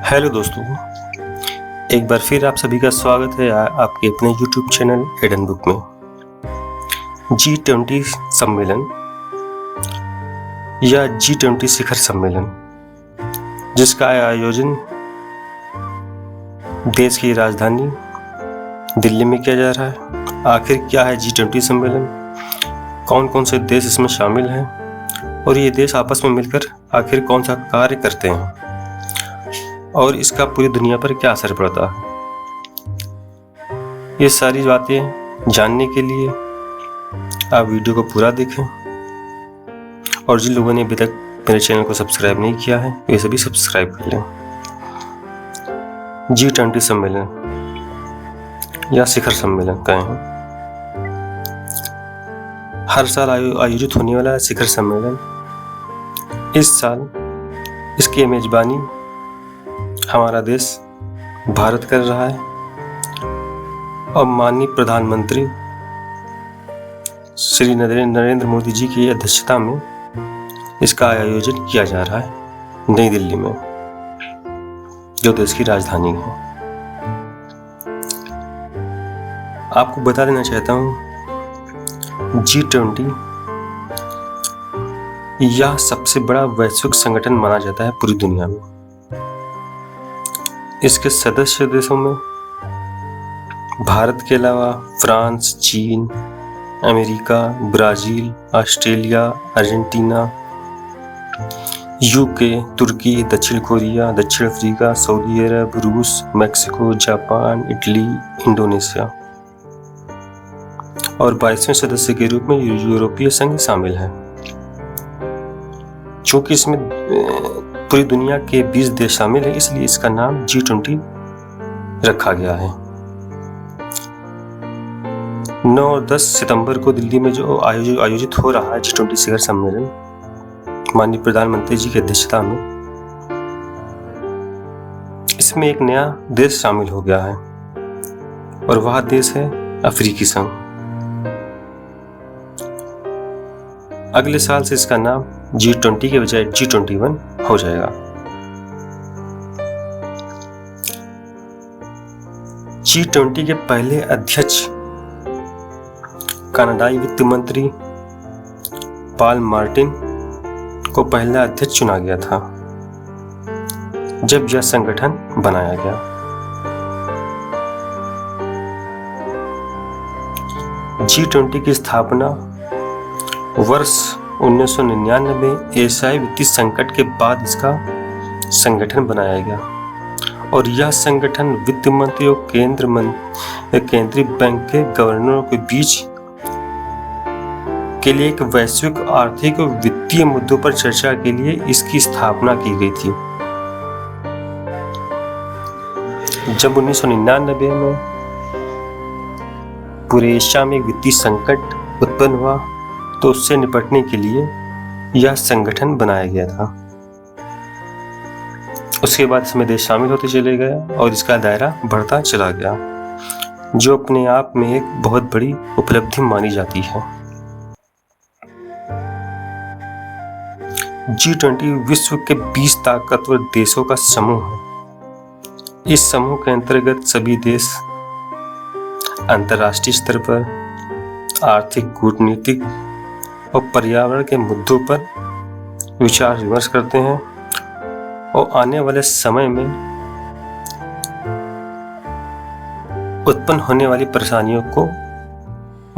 Hello दोस्तों, एक बार फिर आप सभी का स्वागत है आपके अपने YouTube चैनल हिडन बुक में। G20 सम्मेलन या G20 शिखर सम्मेलन, जिसका आयोजन देश की राजधानी दिल्ली में किया जा रहा है। आखिर क्या है G20 सम्मेलन, कौन कौन से देश इसमें शामिल हैं और ये देश आपस में मिलकर आखिर कौन सा कार्य करते हैं और इसका पूरी दुनिया पर क्या असर पड़ता है, ये सारी बातें जानने के लिए आप वीडियो को पूरा देखें। और जिन लोगों ने अभी तक मेरे चैनल को सब्सक्राइब नहीं किया है वे सभी सब्सक्राइब कर लें। G20 सम्मेलन या शिखर सम्मेलन कहें, हर साल आयोजित होने वाला शिखर सम्मेलन, इस साल इसकी मेजबानी हमारा देश भारत कर रहा है और माननीय प्रधानमंत्री श्री नरेंद्र मोदी जी की अध्यक्षता में इसका आयोजन किया जा रहा है नई दिल्ली में, जो देश की राजधानी है। आपको बता देना चाहता हूँ, G20 यह सबसे बड़ा वैश्विक संगठन माना जाता है पूरी दुनिया में। इसके सदस्य देशों में भारत के अलावा फ्रांस, चीन, America, Brazil, Australia, Argentina, UK, Turkey, दक्षिण कोरिया, दक्षिण अफ्रीका, सऊदी अरब, रूस, मेक्सिको, जापान, इटली, इंडोनेशिया और 22वें सदस्य के रूप में यूरोपीय संघ शामिल है। चूंकि इसमें पूरी दुनिया के 20 देश शामिल है, इसलिए इसका नाम G20 रखा गया है। 9 और 10 सितंबर को दिल्ली में जो आयोजित हो रहा है G20 शिखर सम्मेलन, माननीय प्रधानमंत्री जी की अध्यक्षता में, इसमें एक नया देश शामिल हो गया है और वह देश है अफ्रीकी संघ। अगले साल से इसका नाम G20 के बजाय G21 हो जाएगा। G20 के पहले अध्यक्ष कनाडाई वित्त मंत्री पॉल मार्टिन को पहला अध्यक्ष चुना गया था जब यह संगठन बनाया गया। G20 की स्थापना वर्ष 1999 एशियाई वित्तीय संकट के बाद इसका संगठन बनाया गया और यह संगठन वित्त मंत्री और केंद्रीय बैंक के गवर्नरों के बीच के लिए एक वैश्विक आर्थिक और वित्तीय मुद्दों पर चर्चा के लिए इसकी स्थापना की गई थी। जब 1999 में पूरे एशिया में एक वित्तीय संकट उत्पन्न हुआ तो उससे निपटने के लिए यह संगठन बनाया गया था। उसके बाद इसमें देश शामिल होते चले गए और इसका दायरा बढ़ता चला गया, जो अपने आप में एक बहुत बड़ी उपलब्धि मानी जाती है। G20 विश्व के 20 ताकतवर देशों का समूह है। इस समूह के अंतर्गत सभी देश अंतर्राष्ट्रीय स्तर पर आर्थिक, कूटनीतिक और पर्यावरण के मुद्दों पर विचार विमर्श करते हैं और आने वाले समय में उत्पन्न होने वाली परेशानियों को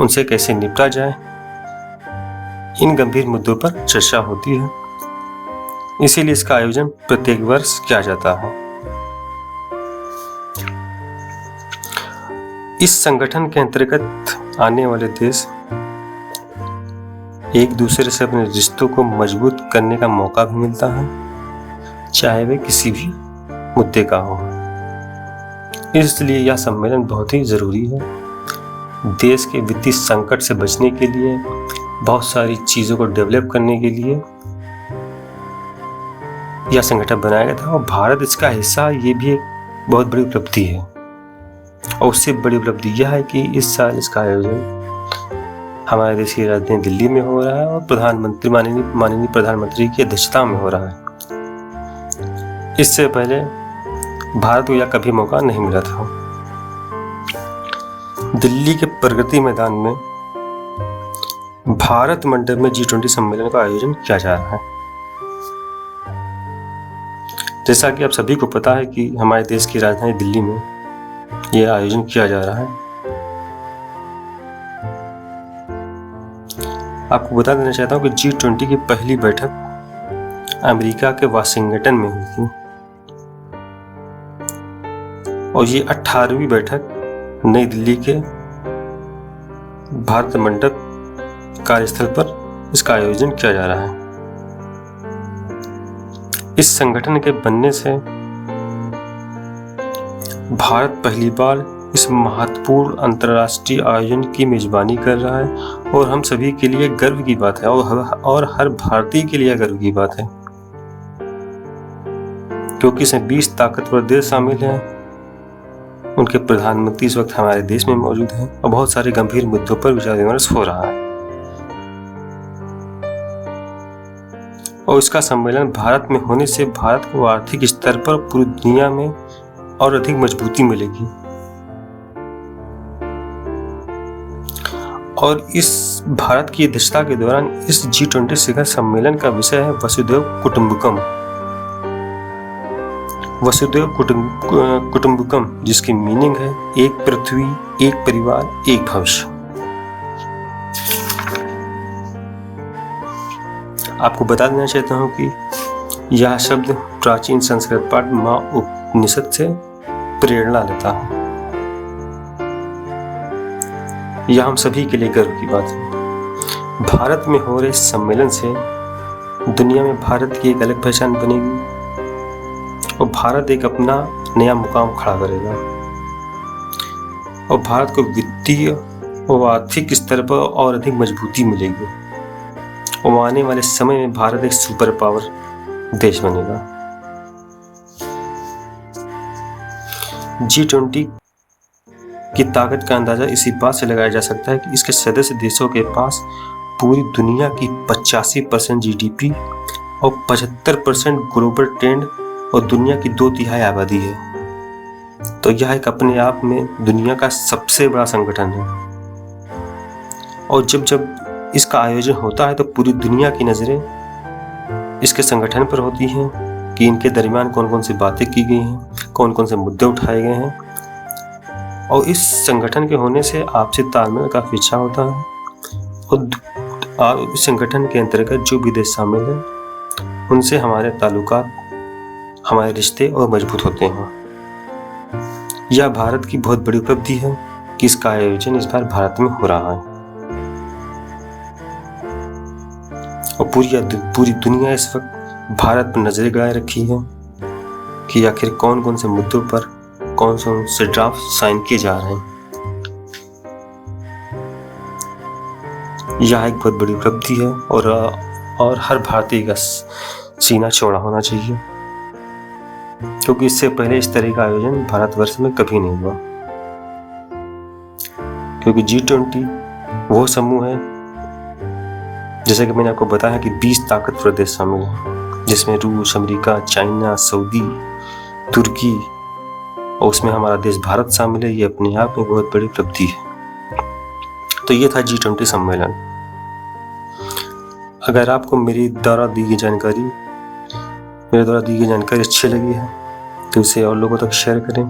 उनसे कैसे निपटा जाए, इन गंभीर मुद्दों पर चर्चा होती है। इसीलिए इसका आयोजन प्रत्येक वर्ष किया जाता है। इस संगठन के अंतर्गत आने वाले देश एक दूसरे से अपने रिश्तों को मजबूत करने का मौका भी मिलता है, चाहे वे किसी भी मुद्दे का हो। इसलिए यह सम्मेलन बहुत ही जरूरी है। देश के वित्तीय संकट से बचने के लिए, बहुत सारी चीजों को डेवलप करने के लिए यह संगठन बनाया गया था और भारत इसका हिस्सा, ये भी एक बहुत बड़ी उपलब्धि है। और उससे बड़ी उपलब्धि यह है कि इस साल इसका आयोजन हमारे देश की राजधानी दिल्ली में हो रहा है और माननीय प्रधानमंत्री की अध्यक्षता में हो रहा है। इससे पहले भारत को यह कभी मौका नहीं मिला था। दिल्ली के प्रगति मैदान में भारत मंडप में G20 सम्मेलन का आयोजन किया जा रहा है। जैसा कि आप सभी को पता है कि हमारे देश की राजधानी दिल्ली में यह आयोजन किया जा रहा है। आपको बता देना चाहता हूँ कि G20 की पहली बैठक अमेरिका के वाशिंगटन में हुई थी और ये 18वीं बैठक नई दिल्ली के भारत मंडप कार्यस्थल पर इसका आयोजन किया जा रहा है। इस संगठन के बनने से भारत पहली बार इस महत्वपूर्ण अंतर्राष्ट्रीय आयोजन की मेजबानी कर रहा है और हम सभी के लिए गर्व की बात है और हर भारतीय के लिए गर्व की बात है, क्योंकि इसमें 20 ताकतवर देश शामिल हैं। उनके प्रधानमंत्री इस वक्त हमारे देश में मौजूद हैं और बहुत सारे गंभीर मुद्दों पर विचार विमर्श हो रहा है। और इसका सम्मेलन भारत में होने से भारत को आर्थिक स्तर पर पूरी दुनिया में और अधिक मजबूती मिलेगी। और इस भारत की अध्यक्षता के दौरान इस G20 शिखर सम्मेलन का विषय है वसुधैव कुटुंबकम। वसुधैव कुटुंबकम, जिसकी मीनिंग है एक पृथ्वी, एक परिवार, एक भविष्य। आपको बता देना चाहता हूँ कि यह शब्द प्राचीन संस्कृत पाठ माँ उपनिषद से प्रेरणा लेता है। यह हम सभी के लिए गर्व की बात है। भारत में हो रहे सम्मेलन से दुनिया में भारत की एक अलग पहचान बनेगी और भारत एक अपना नया मुकाम खड़ा करेगा और भारत को वित्तीय और आर्थिक स्तर पर और अधिक मजबूती मिलेगी और आने वाले समय में भारत एक सुपर पावर देश बनेगा। G20 की ताकत का अंदाजा इसी बात से लगाया जा सकता है कि इसके सदस्य देशों के पास पूरी दुनिया की 85% GDP और 75% ग्लोबल ट्रेंड और दुनिया की 2/3 आबादी है। तो यह एक अपने आप में दुनिया का सबसे बड़ा संगठन है और जब इसका आयोजन होता है तो पूरी दुनिया की नज़रें इसके संगठन पर होती हैं कि इनके दरमियान कौन कौन सी बातें की गई हैं, कौन कौन से मुद्दे उठाए गए हैं। और इस संगठन के होने से आपसी तालमेल काफ़ी अच्छा होता है और इस संगठन के अंतर्गत जो भी देश शामिल हैं उनसे हमारे ताल्लुकात, हमारे रिश्ते और मजबूत होते हैं। यह भारत की बहुत बड़ी उपलब्धि है कि इसका आयोजन इस बार भारत में हो रहा है और पूरी दुनिया इस वक्त भारत पर नजरें गड़ाए रखी है कि आखिर कौन कौन से मुद्दों पर कौन से ड्राफ्ट साइन किए जा रहे हैं। यह एक बहुत बड़ी उपलब्धि है और हर भारतीय का सीना चौड़ा होना चाहिए, क्योंकि इससे पहले इस तरह का आयोजन भारतवर्ष में कभी नहीं हुआ। क्योंकि G20 वो समूह है, जैसे कि मैंने आपको बताया कि 20 ताकतवर देश शामिल हैं, जिसमें रूस, अमेरिका, चाइना, सऊदी, तुर्की और उसमें हमारा देश भारत शामिल है। ये अपने आप में बहुत बड़ी उपलब्धि है। तो ये था G20 सम्मेलन। अगर आपको मेरे द्वारा दी गई जानकारी अच्छी लगी है तो इसे और लोगों तक शेयर करें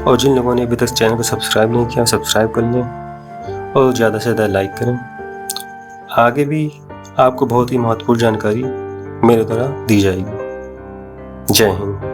और जिन लोगों ने अभी तक चैनल को सब्सक्राइब नहीं किया सब्सक्राइब कर लें और ज़्यादा से ज़्यादा लाइक करें। आगे भी आपको बहुत ही महत्वपूर्ण जानकारी मेरे द्वारा दी जाएगी। जय हिंद।